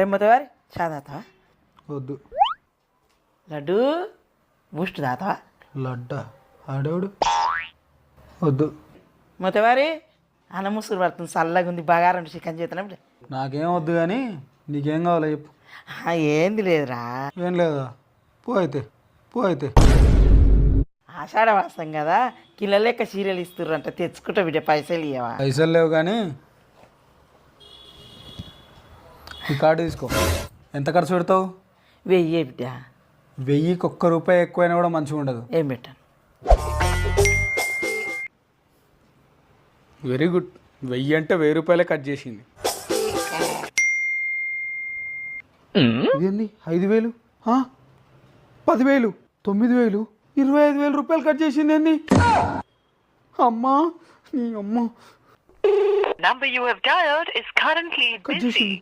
మొత్తవారి చా తాతావా? వద్దు. లడ్డు బూస్ట్ తాతావా? లడ్డా ఆడేవాడు వద్దు. మొత్తవారి అన్న ముసుగు పడుతుంది, చల్లగా ఉంది, బగారం చికెన్ చేస్తున్నప్పుడు. నాకేం వద్దు కానీ నీకేం కావాలో చెప్పు. ఏంది లేదురా, ఏం లేదా? పో అయితే, పో అయితే. ఆషాఢ మాసం కదా, కిలో లెక్క సీరియల్ ఇస్తుర్రు అంటే తెచ్చుకుంటా బిడ్డ, పైసలు ఇవ్వవా? పైసలు లేవు కానీ ఈ కార్డు తీసుకో. ఎంత ఖర్చు పెడతావు? 1000 బిడ్డ. 1000కి ₹1 ఎక్కువైనా కూడా మంచిగా ఉండదు. ఏం పెట్టాను? Very good. 1000 అంటే ₹1000 కట్ చేసింది. ఇదేంది 5,000, 10,000, 9,000, ₹25,000 కట్ చేసింది ఏంది? అమ్మా నీ అమ్మ Number you have dialed is currently cut busy. చేసింది.